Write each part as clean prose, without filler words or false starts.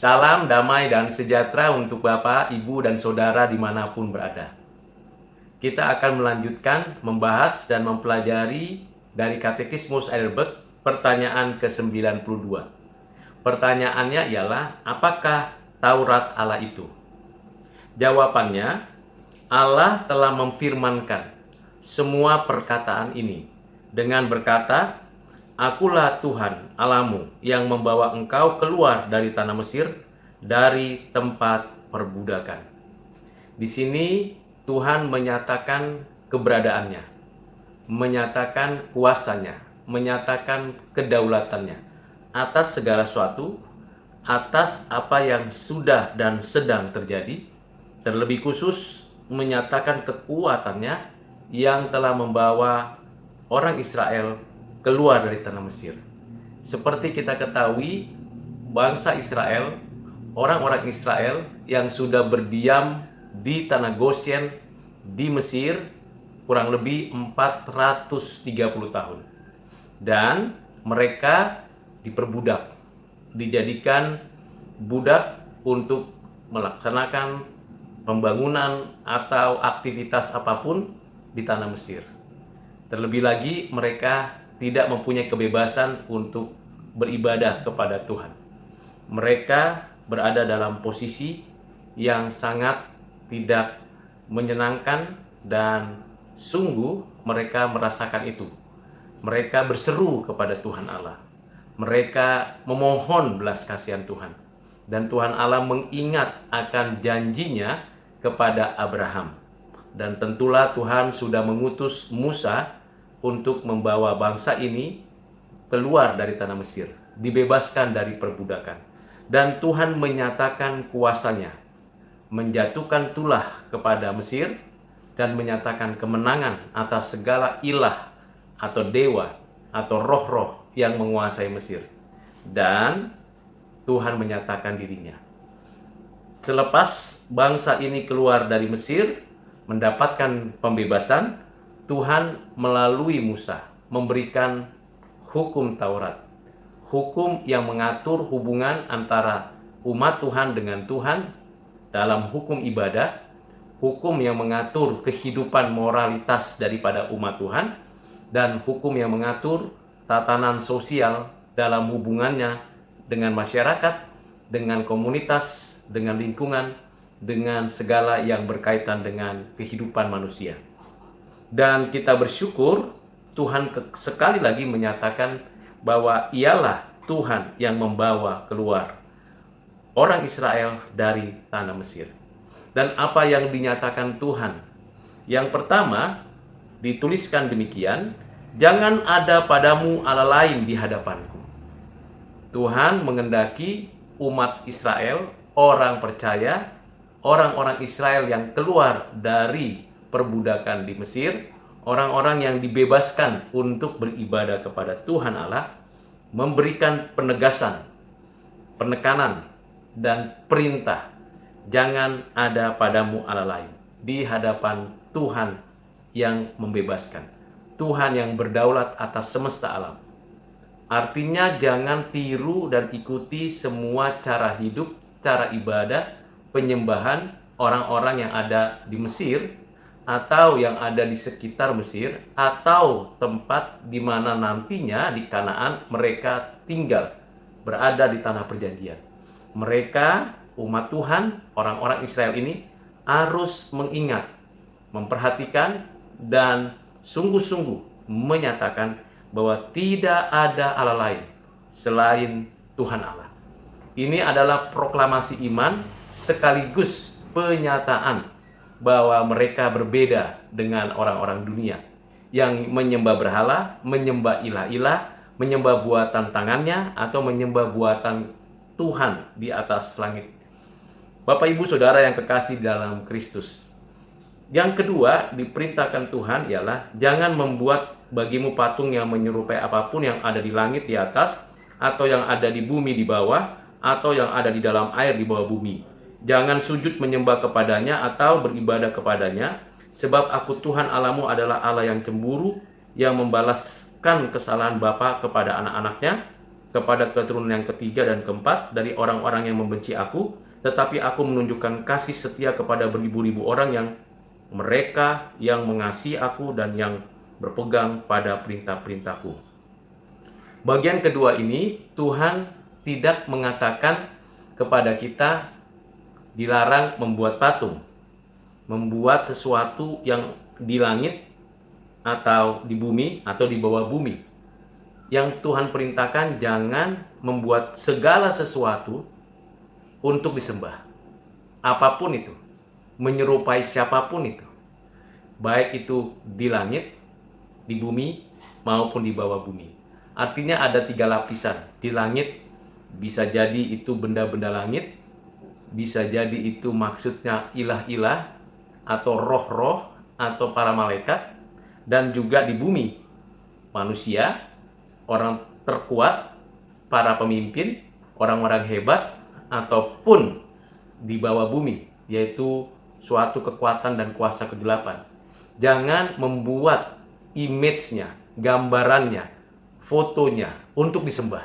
Salam damai dan sejahtera untuk Bapak, Ibu, dan Saudara dimanapun berada. Kita akan melanjutkan membahas dan mempelajari dari Katekismus Heidelberg pertanyaan ke-92. Pertanyaannya ialah, apakah Taurat Allah itu? Jawabannya, Allah telah memfirmankan semua perkataan ini dengan berkata, Akulah Tuhan Allahmu yang membawa engkau keluar dari tanah Mesir, dari tempat perbudakan. Di sini Tuhan menyatakan keberadaannya, menyatakan kuasanya, menyatakan kedaulatannya atas segala sesuatu, atas apa yang sudah dan sedang terjadi, terlebih khusus menyatakan kekuatannya yang telah membawa orang Israel keluar dari tanah Mesir. Seperti kita ketahui, bangsa Israel, orang-orang Israel yang sudah berdiam di tanah Goshen di Mesir kurang lebih 430 tahun. Dan mereka diperbudak, dijadikan budak untuk melaksanakan pembangunan atau aktivitas apapun di tanah Mesir. Terlebih lagi mereka tidak mempunyai kebebasan untuk beribadah kepada Tuhan. Mereka berada dalam posisi yang sangat tidak menyenangkan dan sungguh mereka merasakan itu. Mereka berseru kepada Tuhan Allah. Mereka memohon belas kasihan Tuhan. Dan Tuhan Allah mengingat akan janjinya kepada Abraham. Dan tentulah Tuhan sudah mengutus Musa untuk membawa bangsa ini keluar dari tanah Mesir, dibebaskan dari perbudakan. Dan Tuhan menyatakan kuasanya, menjatuhkan tulah kepada Mesir, dan menyatakan kemenangan atas segala ilah atau dewa atau roh-roh yang menguasai Mesir. Dan Tuhan menyatakan dirinya. Selepas bangsa ini keluar dari Mesir, mendapatkan pembebasan, Tuhan melalui Musa memberikan hukum Taurat. Hukum yang mengatur hubungan antara umat Tuhan dengan Tuhan dalam hukum ibadah, hukum yang mengatur kehidupan moralitas daripada umat Tuhan, dan hukum yang mengatur tatanan sosial dalam hubungannya dengan masyarakat, dengan komunitas, dengan lingkungan, dengan segala yang berkaitan dengan kehidupan manusia. Dan kita bersyukur Tuhan sekali lagi menyatakan bahwa ialah Tuhan yang membawa keluar orang Israel dari tanah Mesir. Dan apa yang dinyatakan Tuhan? Yang pertama, dituliskan demikian, jangan ada padamu Allah lain di hadapanku. Tuhan mengendaki umat Israel, orang percaya, orang-orang Israel yang keluar dari perbudakan di Mesir, orang-orang yang dibebaskan untuk beribadah kepada Tuhan Allah, memberikan penegasan, penekanan, dan perintah, jangan ada padamu Allah lain di hadapan Tuhan yang membebaskan, Tuhan yang berdaulat atas semesta alam. Artinya jangan tiru dan ikuti semua cara hidup, cara ibadah, penyembahan orang-orang yang ada di Mesir, atau yang ada di sekitar Mesir, atau tempat di mana nantinya di Kanaan mereka tinggal, berada di tanah perjanjian. Mereka, umat Tuhan, orang-orang Israel ini harus mengingat, memperhatikan, dan sungguh-sungguh menyatakan bahwa tidak ada Allah lain selain Tuhan Allah. Ini adalah proklamasi iman sekaligus penyataan bahwa mereka berbeda dengan orang-orang dunia yang menyembah berhala, menyembah ilah-ilah, menyembah buatan tangannya, atau menyembah buatan Tuhan di atas langit. Bapak, Ibu, Saudara yang kekasih dalam Kristus. Yang kedua diperintahkan Tuhan ialah jangan membuat bagimu patung yang menyerupai apapun yang ada di langit di atas, atau yang ada di bumi di bawah, atau yang ada di dalam air di bawah bumi. Jangan sujud menyembah kepadanya atau beribadah kepadanya, sebab aku Tuhan Allahmu adalah Allah yang cemburu, yang membalaskan kesalahan bapa kepada anak-anaknya kepada keturunan yang ketiga dan keempat dari orang-orang yang membenci aku, tetapi aku menunjukkan kasih setia kepada beribu-ribu orang yang mereka yang mengasihi aku dan yang berpegang pada perintah-perintahku. Bagian kedua ini, Tuhan tidak mengatakan kepada kita dilarang membuat patung, membuat sesuatu yang di langit atau di bumi atau di bawah bumi. Yang Tuhan perintahkan jangan membuat segala sesuatu untuk disembah. Apapun itu, menyerupai siapapun itu. Baik itu di langit, di bumi, maupun di bawah bumi. Artinya ada 3 lapisan. Di langit bisa jadi itu benda-benda langit, bisa jadi itu maksudnya ilah-ilah atau roh-roh atau para malaikat, dan juga di bumi manusia, orang terkuat, para pemimpin, orang-orang hebat, ataupun di bawah bumi, yaitu suatu kekuatan dan kuasa kegelapan. Jangan membuat image-nya, gambarannya, fotonya untuk disembah.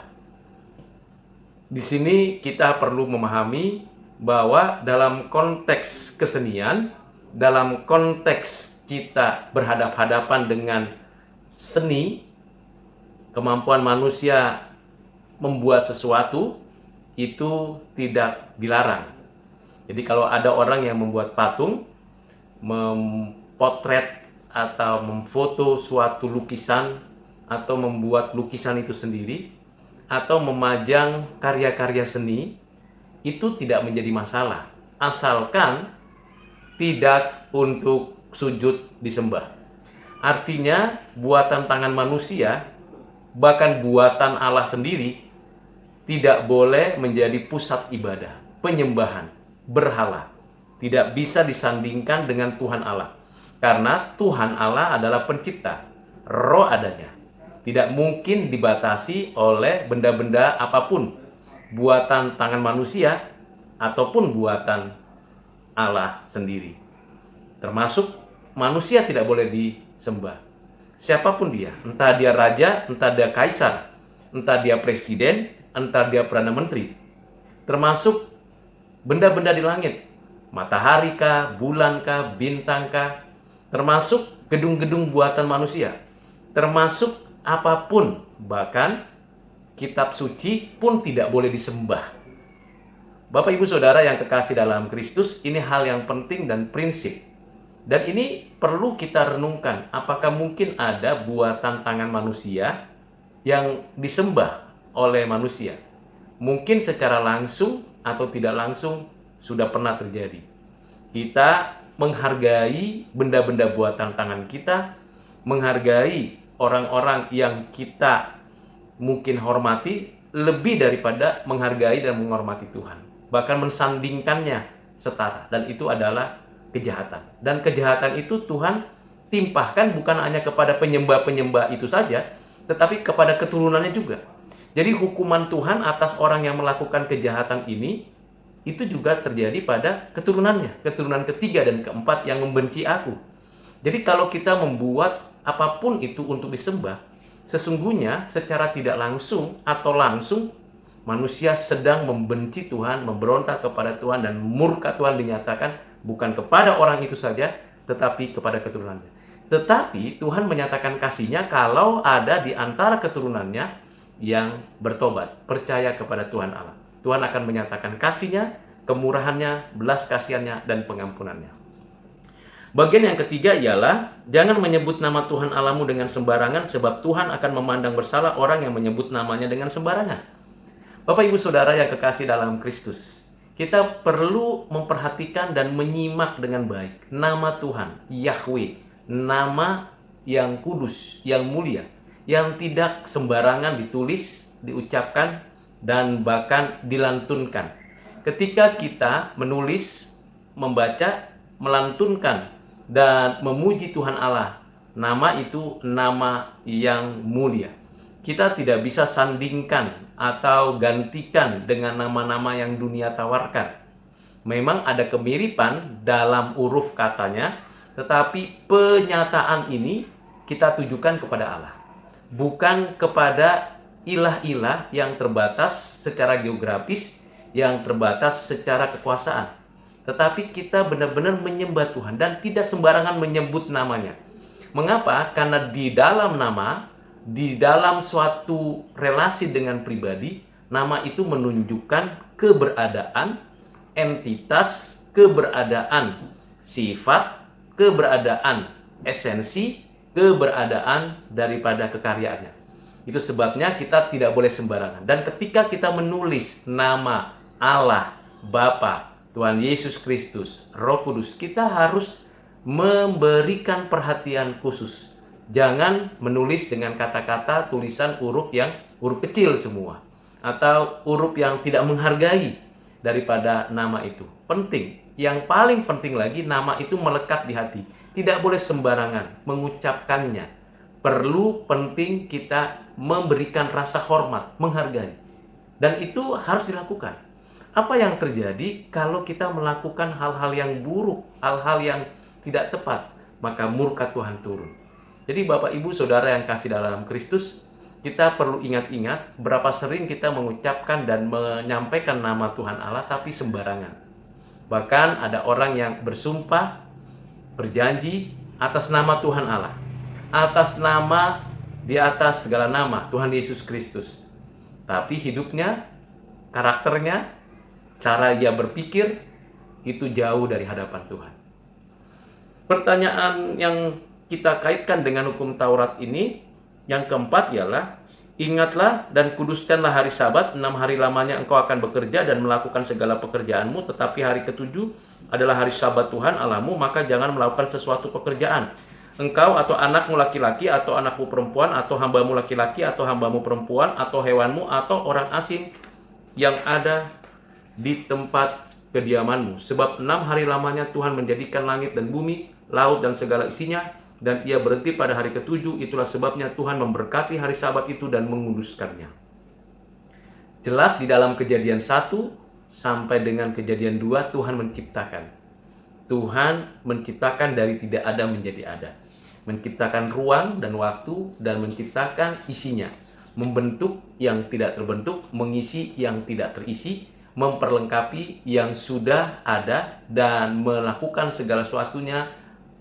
Di sini kita perlu memahami bahwa dalam konteks kesenian, dalam konteks kita berhadap-hadapan dengan seni, kemampuan manusia membuat sesuatu itu tidak dilarang. Jadi kalau ada orang yang membuat patung, mempotret atau memfoto suatu lukisan, atau membuat lukisan itu sendiri, atau memajang karya-karya seni, itu tidak menjadi masalah, asalkan tidak untuk sujud disembah. Artinya buatan tangan manusia, bahkan buatan Allah sendiri, tidak boleh menjadi pusat ibadah, penyembahan, berhala. Tidak bisa disandingkan dengan Tuhan Allah. Karena Tuhan Allah adalah pencipta, roh adanya. Tidak mungkin dibatasi oleh benda-benda apapun, buatan tangan manusia ataupun buatan Allah sendiri. Termasuk manusia tidak boleh disembah. Siapapun dia, entah dia raja, entah dia kaisar, entah dia presiden, entah dia perdana menteri. Termasuk benda-benda di langit, matahari kah, bulan kah, bintang kah, termasuk gedung-gedung buatan manusia, termasuk apapun, bahkan kitab suci pun tidak boleh disembah. Bapak Ibu Saudara yang kekasih dalam Kristus, ini hal yang penting dan prinsip. Dan ini perlu kita renungkan, apakah mungkin ada buatan tangan manusia yang disembah oleh manusia? Mungkin secara langsung atau tidak langsung sudah pernah terjadi. Kita menghargai benda-benda buatan tangan kita, menghargai orang-orang yang kita mungkin hormati lebih daripada menghargai dan menghormati Tuhan. Bahkan mensandingkannya setara, dan itu adalah kejahatan. Dan kejahatan itu Tuhan timpahkan bukan hanya kepada penyembah-penyembah itu saja, tetapi kepada keturunannya juga. Jadi hukuman Tuhan atas orang yang melakukan kejahatan ini, itu juga terjadi pada keturunannya, keturunan ketiga dan keempat yang membenci aku. Jadi kalau kita membuat apapun itu untuk disembah, sesungguhnya secara tidak langsung atau langsung, manusia sedang membenci Tuhan, memberontak kepada Tuhan, dan murka Tuhan dinyatakan bukan kepada orang itu saja, tetapi kepada keturunannya. Tetapi Tuhan menyatakan kasih-Nya kalau ada di antara keturunannya yang bertobat, percaya kepada Tuhan Allah. Tuhan akan menyatakan kasih-Nya, kemurahan-Nya, belas kasihan-Nya, dan pengampunan-Nya. Bagian yang ketiga ialah jangan menyebut nama Tuhan Allahmu dengan sembarangan, sebab Tuhan akan memandang bersalah orang yang menyebut namanya dengan sembarangan. Bapak Ibu Saudara yang kekasih dalam Kristus, kita perlu memperhatikan dan menyimak dengan baik nama Tuhan, Yahweh, nama yang kudus, yang mulia, yang tidak sembarangan ditulis, diucapkan, dan bahkan dilantunkan. Ketika kita menulis, membaca, melantunkan, dan memuji Tuhan Allah, nama itu nama yang mulia. Kita tidak bisa sandingkan atau gantikan dengan nama-nama yang dunia tawarkan. Memang ada kemiripan dalam huruf katanya, tetapi penyataan ini kita tujukan kepada Allah, bukan kepada ilah-ilah yang terbatas secara geografis, yang terbatas secara kekuasaan. Tetapi kita benar-benar menyembah Tuhan dan tidak sembarangan menyebut namanya. Mengapa? Karena di dalam nama, di dalam suatu relasi dengan pribadi, nama itu menunjukkan keberadaan, entitas, keberadaan sifat, keberadaan esensi, keberadaan daripada kekaryaannya. Itu sebabnya kita tidak boleh sembarangan. Dan ketika kita menulis nama Allah, Bapa, Tuhan Yesus Kristus, Roh Kudus, kita harus memberikan perhatian khusus. Jangan menulis dengan kata-kata tulisan huruf kecil semua, atau huruf yang tidak menghargai daripada nama itu. Penting. Yang paling penting lagi, nama itu melekat di hati. Tidak boleh sembarangan mengucapkannya. Penting kita memberikan rasa hormat, menghargai. Dan itu harus dilakukan. Apa yang terjadi kalau kita melakukan hal-hal yang buruk, hal-hal yang tidak tepat, maka murka Tuhan turun. Jadi Bapak Ibu Saudara yang kasih dalam Kristus, kita perlu ingat-ingat berapa sering kita mengucapkan dan menyampaikan nama Tuhan Allah tapi sembarangan. Bahkan ada orang yang bersumpah, berjanji atas nama Tuhan Allah, atas nama, di atas segala nama Tuhan Yesus Kristus. Tapi hidupnya, karakternya, cara ia berpikir itu jauh dari hadapan Tuhan. Pertanyaan yang kita kaitkan dengan hukum Taurat ini, yang keempat ialah, ingatlah dan kuduskanlah hari Sabat, 6 hari lamanya engkau akan bekerja dan melakukan segala pekerjaanmu, tetapi hari ketujuh adalah hari Sabat Tuhan Allahmu, maka jangan melakukan sesuatu pekerjaan. Engkau atau anakmu laki-laki, atau anakmu perempuan, atau hambamu laki-laki, atau hambamu perempuan, atau hewanmu, atau orang asing yang ada di tempat kediamanmu. Sebab 6 hari lamanya Tuhan menjadikan langit dan bumi, laut dan segala isinya, dan ia berhenti pada hari ketujuh. Itulah sebabnya Tuhan memberkati hari Sabat itu dan menguduskannya. Jelas di dalam Kejadian 1 sampai dengan Kejadian 2 Tuhan menciptakan. Tuhan menciptakan dari tidak ada menjadi ada. Menciptakan ruang dan waktu dan menciptakan isinya. Membentuk yang tidak terbentuk, mengisi yang tidak terisi, memperlengkapi yang sudah ada, dan melakukan segala sesuatunya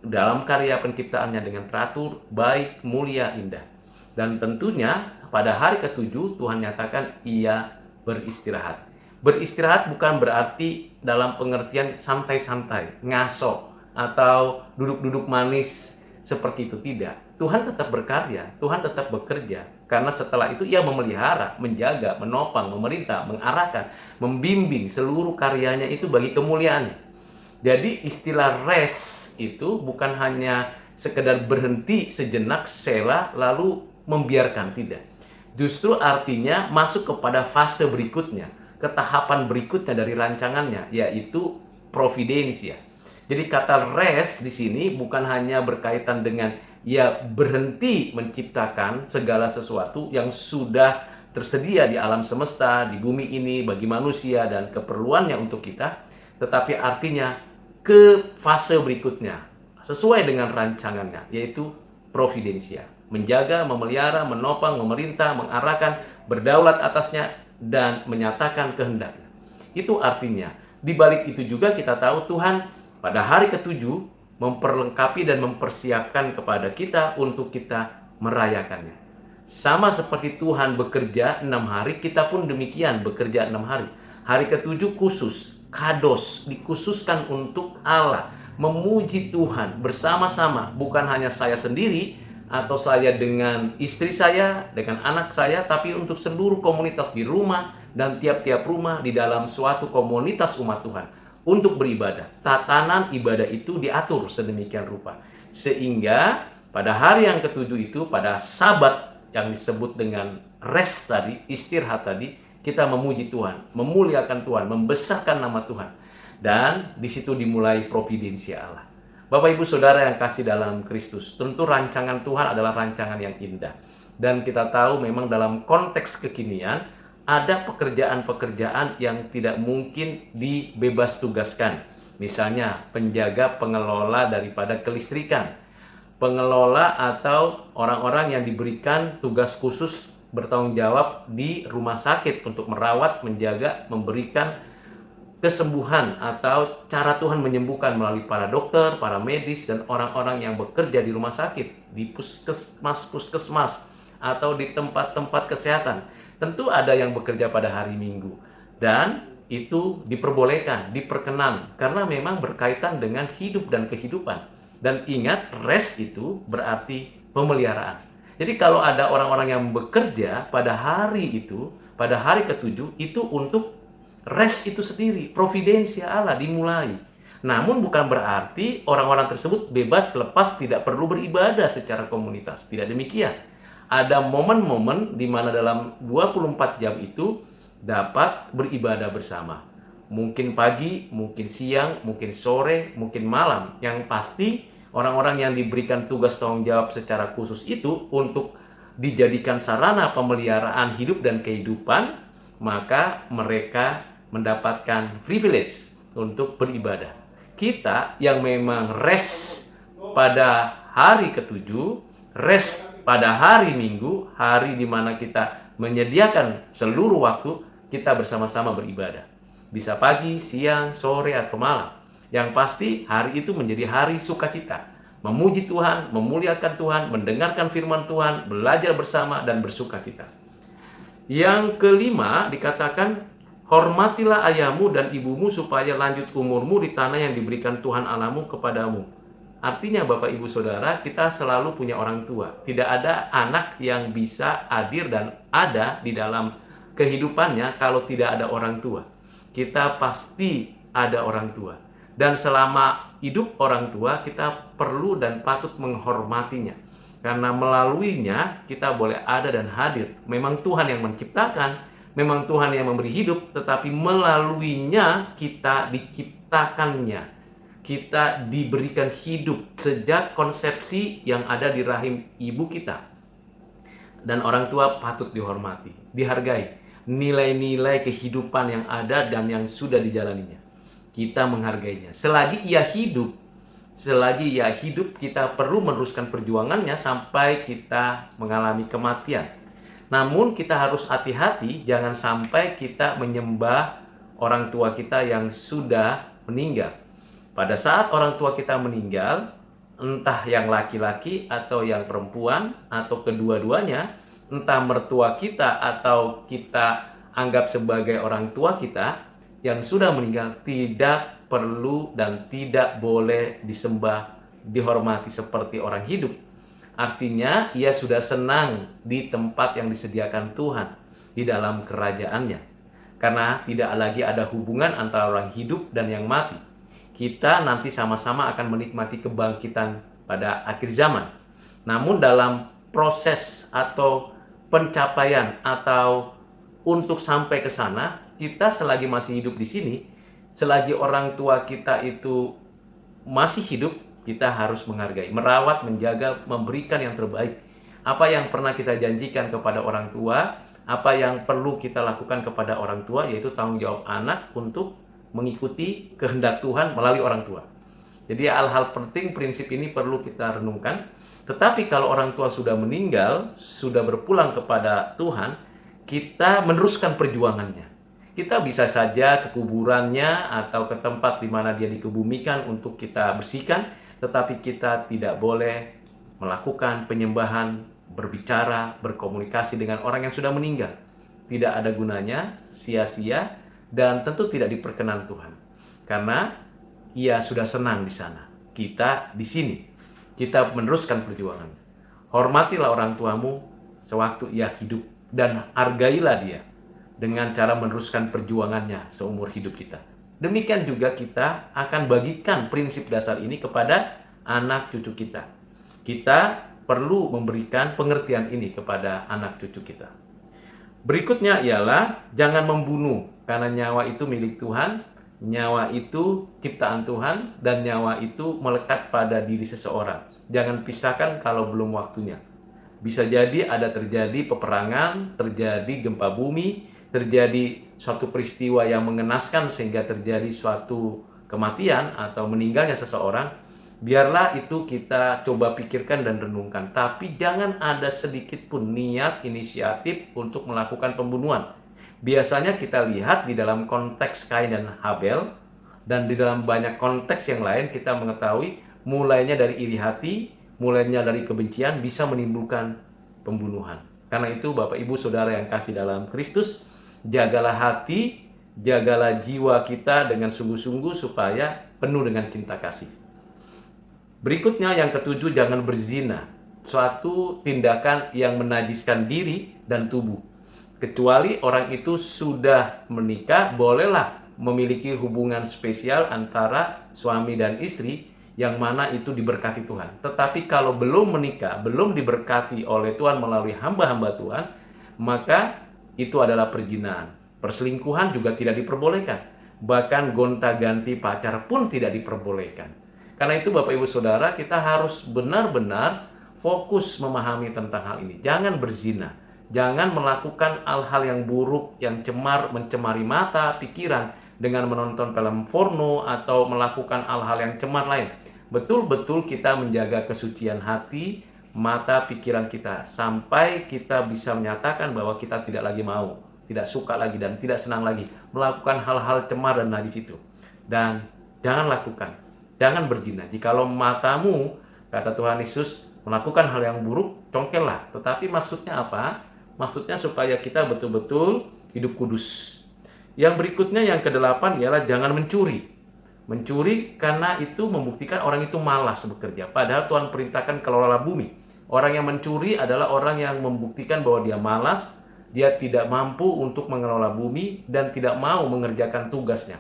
dalam karya penciptaannya dengan teratur, baik, mulia, indah. Dan tentunya pada hari ketujuh Tuhan nyatakan ia beristirahat. Beristirahat bukan berarti dalam pengertian santai-santai, ngaso, atau duduk-duduk manis seperti itu, tidak. Tuhan tetap berkarya, Tuhan tetap bekerja. Karena setelah itu ia memelihara, menjaga, menopang, memerintah, mengarahkan, membimbing seluruh karyanya itu bagi kemuliaannya. Jadi istilah rest itu bukan hanya sekedar berhenti sejenak, sela, lalu membiarkan, tidak. Justru artinya masuk kepada fase berikutnya, ke tahapan berikutnya dari rancangannya, yaitu providensia. Jadi kata rest di sini bukan hanya berkaitan dengan ya berhenti menciptakan segala sesuatu yang sudah tersedia di alam semesta, di bumi ini bagi manusia dan keperluannya untuk kita, tetapi artinya ke fase berikutnya sesuai dengan rancangannya, yaitu providensia. Menjaga, memelihara, menopang, memerintah, mengarahkan, berdaulat atasnya, dan menyatakan kehendaknya. Itu artinya, di balik itu juga kita tahu Tuhan pada hari ketujuh memperlengkapi dan mempersiapkan kepada kita untuk kita merayakannya. Sama seperti Tuhan bekerja 6 hari, kita pun demikian bekerja 6 hari. Hari ketujuh khusus, kados, dikhususkan untuk Allah, memuji Tuhan bersama-sama, bukan hanya saya sendiri atau saya dengan istri saya, dengan anak saya, tapi untuk seluruh komunitas di rumah dan tiap-tiap rumah di dalam suatu komunitas umat Tuhan untuk beribadah. Tatanan ibadah itu diatur sedemikian rupa sehingga pada hari yang ketujuh itu, pada Sabat yang disebut dengan rest tadi, istirahat tadi, kita memuji Tuhan, memuliakan Tuhan, membesarkan nama Tuhan. Dan di situ dimulai providensia Allah. Bapak Ibu Saudara yang kasih dalam Kristus, tentu rancangan Tuhan adalah rancangan yang indah. Dan kita tahu memang dalam konteks kekinian ada pekerjaan-pekerjaan yang tidak mungkin dibebas tugaskan. Misalnya penjaga, pengelola daripada kelistrikan, pengelola atau orang-orang yang diberikan tugas khusus bertanggung jawab di rumah sakit untuk merawat, menjaga, memberikan kesembuhan atau cara Tuhan menyembuhkan melalui para dokter, para medis, dan orang-orang yang bekerja di rumah sakit, di puskesmas, atau di tempat-tempat kesehatan. Tentu ada yang bekerja pada hari Minggu, dan itu diperbolehkan, diperkenan, karena memang berkaitan dengan hidup dan kehidupan. Dan ingat, rest itu berarti pemeliharaan. Jadi kalau ada orang-orang yang bekerja pada hari itu, pada hari ketujuh, itu untuk rest itu sendiri, providensia Allah dimulai. Namun bukan berarti orang-orang tersebut bebas lepas tidak perlu beribadah secara komunitas. Tidak demikian. Ada momen-momen di mana dalam 24 jam itu dapat beribadah bersama. Mungkin pagi, mungkin siang, mungkin sore, mungkin malam. Yang pasti orang-orang yang diberikan tugas tanggung jawab secara khusus itu untuk dijadikan sarana pemeliharaan hidup dan kehidupan, maka mereka mendapatkan privilege untuk beribadah. Kita yang memang rest pada hari ketujuh, rest pada hari Minggu, hari di mana kita menyediakan seluruh waktu kita bersama-sama beribadah. Bisa pagi, siang, sore, atau malam. Yang pasti hari itu menjadi hari sukacita. Memuji Tuhan, memuliakan Tuhan, mendengarkan firman Tuhan, belajar bersama, dan bersukacita. Yang kelima dikatakan, hormatilah ayahmu dan ibumu supaya lanjut umurmu di tanah yang diberikan Tuhan Allahmu kepadamu. Artinya Bapak Ibu Saudara, kita selalu punya orang tua. Tidak ada anak yang bisa hadir dan ada di dalam kehidupannya kalau tidak ada orang tua. Kita pasti ada orang tua. Dan selama hidup orang tua, kita perlu dan patut menghormatinya. Karena melaluinya kita boleh ada dan hadir. Memang Tuhan yang menciptakan, memang Tuhan yang memberi hidup, tetapi melaluinya kita diciptakannya. Kita diberikan hidup sejak konsepsi yang ada di rahim ibu kita. Dan orang tua patut dihormati, dihargai. Nilai-nilai kehidupan yang ada dan yang sudah dijalaninya, kita menghargainya. Selagi ia hidup, kita perlu meneruskan perjuangannya sampai kita mengalami kematian. Namun kita harus hati-hati, jangan sampai kita menyembah orang tua kita yang sudah meninggal. Pada saat orang tua kita meninggal, entah yang laki-laki atau yang perempuan atau kedua-duanya, entah mertua kita atau kita anggap sebagai orang tua kita yang sudah meninggal, tidak perlu dan tidak boleh disembah, dihormati seperti orang hidup. Artinya ia sudah senang di tempat yang disediakan Tuhan di dalam kerajaannya. Karena tidak lagi ada hubungan antara orang hidup dan yang mati. Kita nanti sama-sama akan menikmati kebangkitan pada akhir zaman. Namun dalam proses atau pencapaian atau untuk sampai ke sana, kita selagi masih hidup di sini, selagi orang tua kita itu masih hidup, kita harus menghargai, merawat, menjaga, memberikan yang terbaik. Apa yang pernah kita janjikan kepada orang tua, apa yang perlu kita lakukan kepada orang tua, yaitu tanggung jawab anak untuk mengikuti kehendak Tuhan melalui orang tua. Jadi hal-hal penting, prinsip ini perlu kita renungkan. Tetapi kalau orang tua sudah meninggal, sudah berpulang kepada Tuhan, kita meneruskan perjuangannya. Kita bisa saja ke kuburannya atau ke tempat di mana dia dikebumikan untuk kita bersihkan, tetapi kita tidak boleh melakukan penyembahan, berbicara, berkomunikasi dengan orang yang sudah meninggal. Tidak ada gunanya, sia-sia, dan tentu tidak diperkenan Tuhan. Karena ia sudah senang di sana. Kita di sini. Kita meneruskan perjuangan. Hormatilah orang tuamu sewaktu ia hidup dan hargailah dia dengan cara meneruskan perjuangannya seumur hidup kita. Demikian juga kita akan bagikan prinsip dasar ini kepada anak cucu kita. Kita perlu memberikan pengertian ini kepada anak cucu kita. Berikutnya ialah jangan membunuh, karena nyawa itu milik Tuhan. Nyawa itu ciptaan Tuhan dan nyawa itu melekat pada diri seseorang. Jangan pisahkan kalau belum waktunya. Bisa jadi ada terjadi peperangan, terjadi gempa bumi, terjadi suatu peristiwa yang mengenaskan sehingga terjadi suatu kematian atau meninggalnya seseorang. Biarlah itu kita coba pikirkan dan renungkan. Tapi jangan ada sedikit pun niat inisiatif untuk melakukan pembunuhan. Biasanya kita lihat di dalam konteks Kain dan Habel, dan di dalam banyak konteks yang lain kita mengetahui mulainya dari iri hati, mulainya dari kebencian bisa menimbulkan pembunuhan. Karena itu Bapak Ibu Saudara yang kasih dalam Kristus, jagalah hati, jagalah jiwa kita dengan sungguh-sungguh supaya penuh dengan cinta kasih. Berikutnya yang ketujuh, jangan berzina. Suatu tindakan yang menajiskan diri dan tubuh. Kecuali orang itu sudah menikah, bolehlah memiliki hubungan spesial antara suami dan istri yang mana itu diberkati Tuhan. Tetapi kalau belum menikah, belum diberkati oleh Tuhan melalui hamba-hamba Tuhan, maka itu adalah perzinahan. Perselingkuhan juga tidak diperbolehkan. Bahkan gonta-ganti pacar pun tidak diperbolehkan. Karena itu Bapak Ibu Saudara, kita harus benar-benar fokus memahami tentang hal ini. Jangan berzina, jangan melakukan hal-hal yang buruk, yang mencemari mata, pikiran dengan menonton film porno atau melakukan hal-hal yang cemar lain. Betul-betul kita menjaga kesucian hati, mata, pikiran kita sampai kita bisa menyatakan bahwa kita tidak lagi mau, tidak suka lagi dan tidak senang lagi melakukan hal-hal cemar dan najis itu. Dan jangan lakukan. Jangan berzina. Jikalau matamu, kata Tuhan Yesus, melakukan hal yang buruk, congkellah. Tetapi maksudnya apa? Maksudnya supaya kita betul-betul hidup kudus. Yang berikutnya, yang kedelapan, ialah jangan mencuri. Mencuri karena itu membuktikan orang itu malas bekerja. Padahal Tuhan perintahkan kelola bumi. Orang yang mencuri adalah orang yang membuktikan bahwa dia malas, dia tidak mampu untuk mengelola bumi, dan tidak mau mengerjakan tugasnya.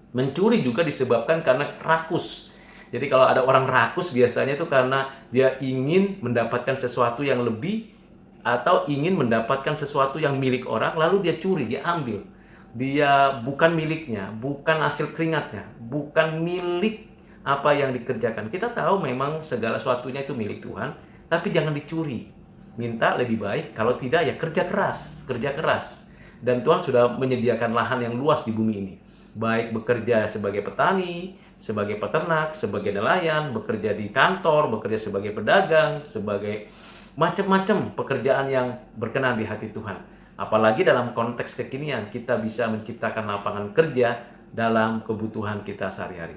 Mencuri juga disebabkan karena rakus. Jadi kalau ada orang rakus biasanya itu karena dia ingin mendapatkan sesuatu yang lebih atau ingin mendapatkan sesuatu yang milik orang, lalu dia curi, dia ambil. Dia bukan miliknya, bukan hasil keringatnya, bukan milik apa yang dikerjakan. Kita tahu memang segala sesuatunya itu milik Tuhan, tapi jangan dicuri. Minta lebih baik, kalau tidak ya kerja keras, kerja keras. Dan Tuhan sudah menyediakan lahan yang luas di bumi ini. Baik bekerja sebagai petani, sebagai peternak, sebagai nelayan, bekerja di kantor, bekerja sebagai pedagang, sebagai macam-macam pekerjaan yang berkenan di hati Tuhan. Apalagi dalam konteks kekinian, kita bisa menciptakan lapangan kerja dalam kebutuhan kita sehari-hari.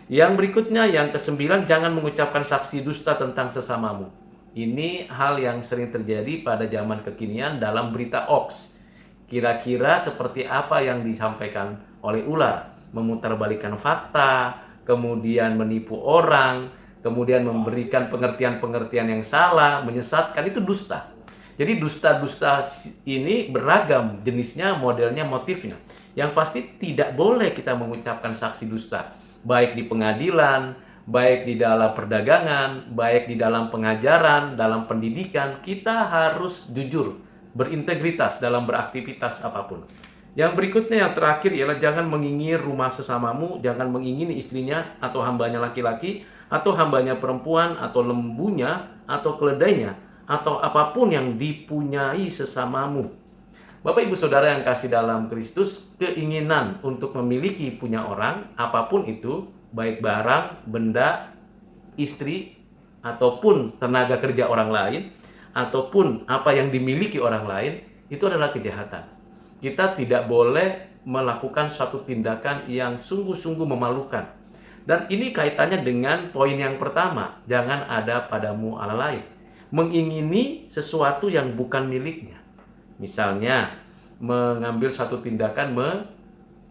Yang berikutnya, yang ke-9, jangan mengucapkan saksi dusta tentang sesamamu. Ini hal yang sering terjadi pada zaman kekinian dalam berita hoax. Kira-kira seperti apa yang disampaikan oleh ular, memutarbalikkan fakta, kemudian menipu orang, kemudian memberikan pengertian-pengertian yang salah, menyesatkan, itu dusta. Jadi dusta-dusta ini beragam jenisnya, modelnya, motifnya. Yang pasti tidak boleh kita mengucapkan saksi dusta, baik di pengadilan, baik di dalam perdagangan, baik di dalam pengajaran, dalam pendidikan. Kita harus jujur, berintegritas dalam beraktivitas apapun. Yang berikutnya, yang terakhir, ialah jangan menginginkan rumah sesamamu, jangan mengingini istrinya atau hambanya laki-laki, atau hambanya perempuan, atau lembunya, atau keledainya, atau apapun yang dipunyai sesamamu. Bapak Ibu Saudara yang kasih dalam Kristus, keinginan untuk memiliki punya orang, apapun itu, baik barang, benda, istri, ataupun tenaga kerja orang lain, ataupun apa yang dimiliki orang lain, itu adalah kejahatan. Kita tidak boleh melakukan suatu tindakan yang sungguh-sungguh memalukan. Dan ini kaitannya dengan poin yang pertama, jangan ada padamu Allah lain. Mengingini sesuatu yang bukan miliknya. Misalnya, mengambil satu tindakan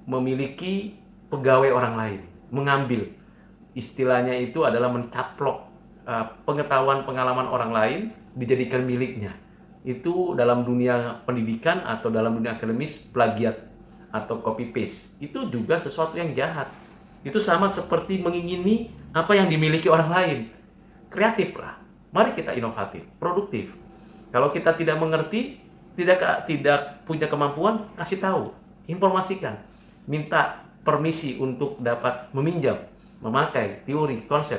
memiliki pegawai orang lain. Mengambil. Istilahnya itu adalah mencaplok pengetahuan pengalaman orang lain dijadikan miliknya. Itu dalam dunia pendidikan atau dalam dunia akademis plagiat atau copy paste. Itu juga sesuatu yang jahat. Itu sama seperti mengingini apa yang dimiliki orang lain. Kreatif lah. Mari kita inovatif, produktif. Kalau kita tidak mengerti, tidak punya kemampuan, kasih tahu, informasikan, minta permisi untuk dapat meminjam, memakai teori, konsep.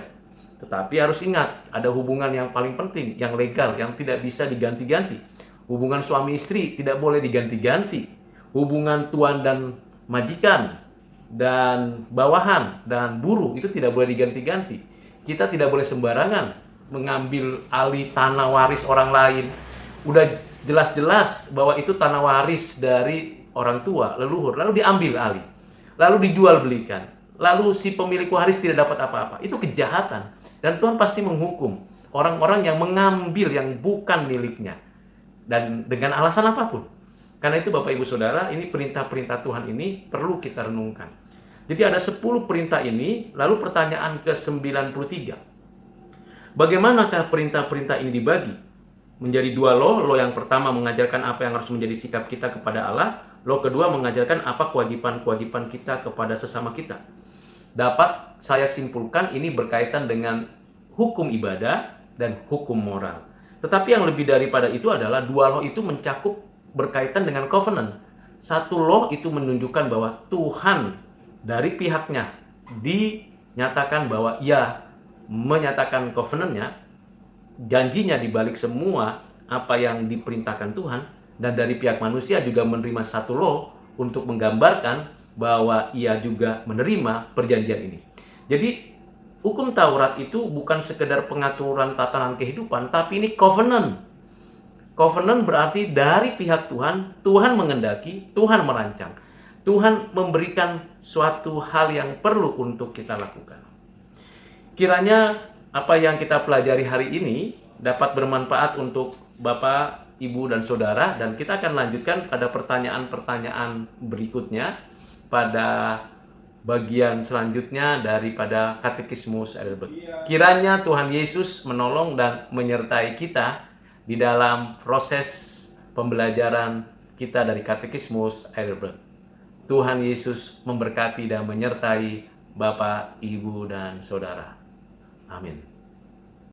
Tetapi harus ingat, ada hubungan yang paling penting, yang legal, yang tidak bisa diganti-ganti. Hubungan suami istri tidak boleh diganti-ganti. Hubungan tuan dan majikan, dan bawahan, dan buruh, itu tidak boleh diganti-ganti. Kita tidak boleh sembarangan mengambil alih tanah waris orang lain. Udah jelas-jelas bahwa itu tanah waris dari orang tua, leluhur, lalu diambil alih. Lalu dijual belikan. Lalu si pemilik waris tidak dapat apa-apa. Itu kejahatan. Dan Tuhan pasti menghukum orang-orang yang mengambil yang bukan miliknya. Dan dengan alasan apapun. Karena itu Bapak Ibu Saudara, ini perintah-perintah Tuhan ini perlu kita renungkan. Jadi ada 10 perintah ini, lalu pertanyaan ke-93. Bagaimanakah perintah-perintah ini dibagi? Menjadi 2 loh. Loh yang pertama mengajarkan apa yang harus menjadi sikap kita kepada Allah. Loh kedua mengajarkan apa kewajiban-kewajiban kita kepada sesama kita. Dapat saya simpulkan ini berkaitan dengan hukum ibadah dan hukum moral. Tetapi yang lebih daripada itu adalah 2 loh itu mencakup berkaitan dengan covenant. 1 loh itu menunjukkan bahwa Tuhan dari pihaknya dinyatakan bahwa ia menyatakan covenantnya, janjinya dibalik semua apa yang diperintahkan Tuhan, dan dari pihak manusia juga menerima 1 loh untuk menggambarkan bahwa ia juga menerima perjanjian ini. Jadi hukum Taurat itu bukan sekedar pengaturan tatanan kehidupan, tapi ini covenant. Covenant berarti dari pihak Tuhan, Tuhan mengendaki, Tuhan merancang. Tuhan memberikan suatu hal yang perlu untuk kita lakukan. Kiranya apa yang kita pelajari hari ini dapat bermanfaat untuk Bapak, Ibu, dan Saudara. Dan kita akan lanjutkan pada pertanyaan-pertanyaan berikutnya pada bagian selanjutnya daripada Katekismus Heidelberg. Kiranya Tuhan Yesus menolong dan menyertai kita di dalam proses pembelajaran kita dari Katekismus Heidelberg. Tuhan Yesus memberkati dan menyertai Bapak, Ibu, dan Saudara. Amin.